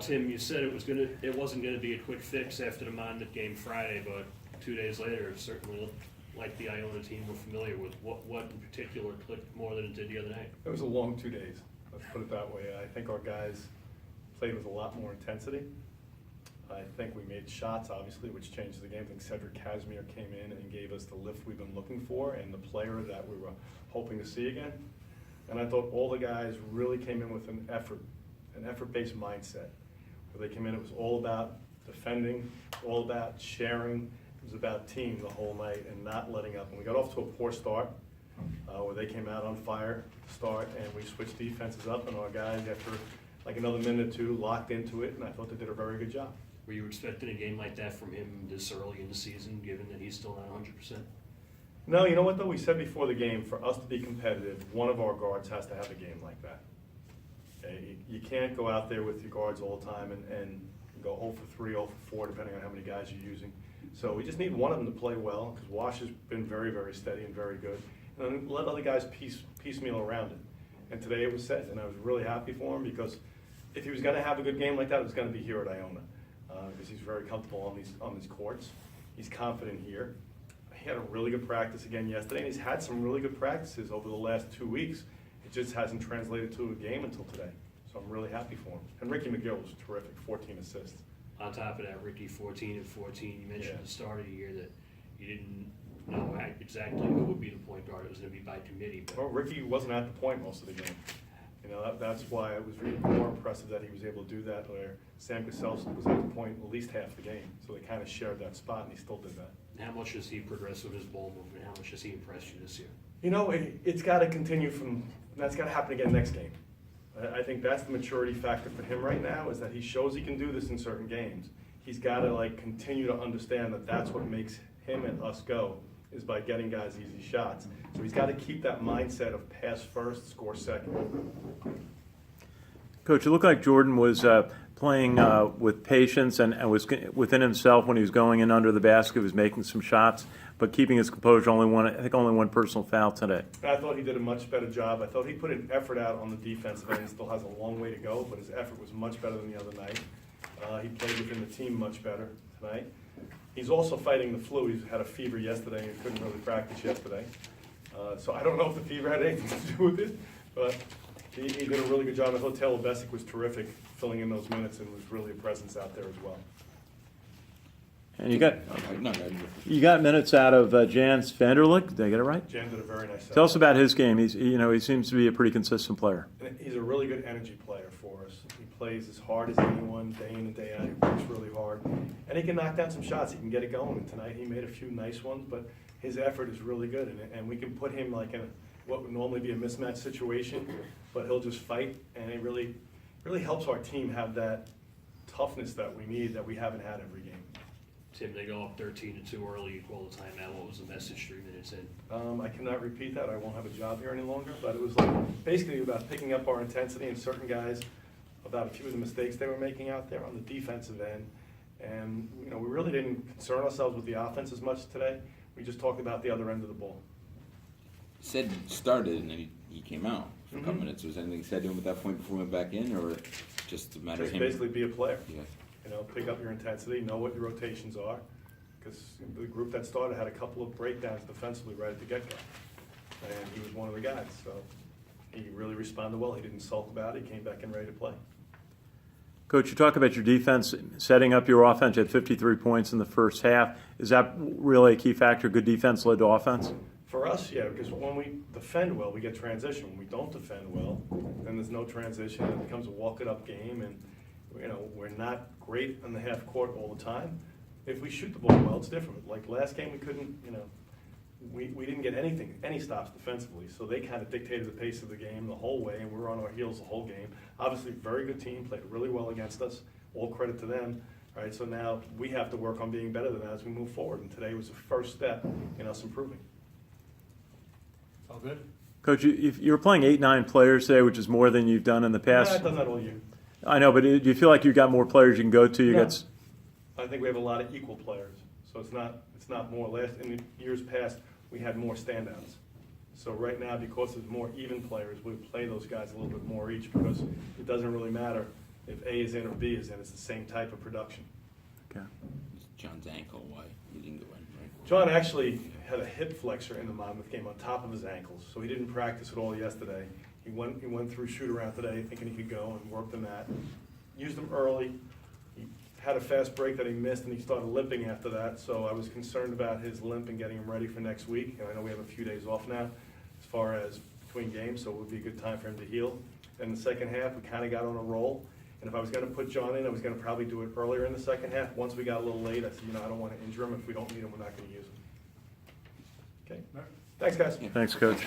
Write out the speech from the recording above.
Tim, you said it wasn't gonna be a quick fix after the Monmouth game Friday, but 2 days later, it certainly looked like the Iona team were familiar with what in particular clicked more than it did the other night. It was a long 2 days, let's put it that way. I think our guys played with a lot more intensity. I think we made shots, obviously, which changed the game. I think Cedric Casimir came in and gave us the lift we've been looking for and the player that we were hoping to see again. And I thought all the guys really came in with an effort-based mindset. Where they came in, it was all about defending, all about sharing. It was about team the whole night and not letting up. And we got off to a poor start where they came out on fire to start, and we switched defenses up, and our guys, after like another minute or two, locked into it, and I thought they did a very good job. Were you expecting a game like that from him this early in the season, given that he's still not 100%? No, you know what though? We said before the game, for us to be competitive, one of our guards has to have a game like that. Okay? You can't go out there with your guards all the time and go 0 for 3, 0 for 4, depending on how many guys you're using. So we just need one of them to play well, because Wash has been very, very steady and very good. And then let other guys piecemeal around it. And today it was said, and I was really happy for him, because if he was going to have a good game like that, it was going to be here at Iona. Because he's very comfortable on these courts. He's confident here. He had a really good practice again yesterday, and he's had some really good practices over the last 2 weeks. It just hasn't translated to a game until today. So I'm really happy for him. And Ricky McGill was terrific, 14 assists. On top of that, Ricky, 14 and 14, you mentioned at the start of the year that you didn't know exactly who would be the point guard. It was going to be by committee. But Well, Ricky wasn't at the point most of the game. You know, that's why it was really more impressive that he was able to do that, where Sam Cassell was at the point at least half the game. So they kind of shared that spot, and he still did that. how much has he progressed with his ball movement? How much has he impressed you this year? You know, it's got to continue that's got to happen again next game. I think that's the maturity factor for him right now, is that he shows he can do this in certain games. He's got to continue to understand that that's what makes him and us go, is by getting guys easy shots. So he's got to keep that mindset of pass first, score second. Coach, it looked like Jordan was playing with patience and was within himself when he was going in under the basket. He was making some shots, but keeping his composure. Only one personal foul today. I thought he did a much better job. I thought he put an effort out on the defensive end. He still has a long way to go, but his effort was much better than the other night. He played within the team much better tonight. He's also fighting the flu. He had a fever yesterday and couldn't really practice yesterday. So I don't know if the fever had anything to do with it, but he did a really good job. I thought Taylor Bessick was terrific filling in those minutes and was really a presence out there as well. And you got minutes out of Jans Vanderlik. Did I get it right? Jan did a very nice job. Tell us about his game. He seems to be a pretty consistent player. He's a really good energy player for us. He plays as hard as anyone, day in and day out. He works really hard, and he can knock down some shots. He can get it going. And tonight he made a few nice ones, but his effort is really good, and we can put him in what would normally be a mismatch situation, but he'll just fight, and it really helps our team have that toughness that we need, that we haven't had every game. Tim, they go up 13-2 early, you call the timeout. What was the message 3 minutes in? I cannot repeat that. I won't have a job here any longer, but it was basically about picking up our intensity, and certain guys, about a few of the mistakes they were making out there on the defensive end. And we really didn't concern ourselves with the offense as much today. We just talked about the other end of the ball. Said started and then he came out for a couple minutes. Was anything said to him at that point before he went back in, or just a matter of him? Basically be a player. Yeah. Pick up your intensity, know what your rotations are, because the group that started had a couple of breakdowns defensively right at the get-go, and he was one of the guys. So he really responded well. He didn't sulk about it. He came back in ready to play. Coach, you talk about your defense setting up your offense. You had 53 points in the first half. Is that really a key factor? Good defense led to offense? For us, yeah, because when we defend well, we get transition. When we don't defend well, then there's no transition. It becomes a walk-it-up game, and we're not great on the half court all the time. If we shoot the ball well, it's different. Like last game, we couldn't, we didn't get any stops defensively. So they kind of dictated the pace of the game the whole way, and we were on our heels the whole game. Obviously, very good team, played really well against us. All credit to them. All right, so now we have to work on being better than that as we move forward. And today was the first step in us improving. All good. Coach, you're playing 8-9 players today, which is more than you've done in the past. I've done that all year. I know, but do you feel like you got more players you can go to? No. I think we have a lot of equal players, so it's not more. In the years past, we had more standouts. So right now, because there's more even players, we play those guys a little bit more each, because it doesn't really matter if A is in or B is in, it's the same type of production. Okay. It's John's ankle, why he didn't go in, right? John actually had a hip flexor in the Monmouth game on top of his ankles, so he didn't practice at all yesterday. He went through shoot around today thinking he could go and worked on that. Used him early. He had a fast break that he missed and he started limping after that, so I was concerned about his limp and getting him ready for next week. And I know we have a few days off now as far as between games, so it would be a good time for him to heal. In the second half, we kind of got on a roll. And if I was going to put John in, I was going to probably do it earlier in the second half. Once we got a little late, I said, I don't want to injure him. If we don't need him, we're not going to use him. Okay? Thanks, guys. Thanks, Coach.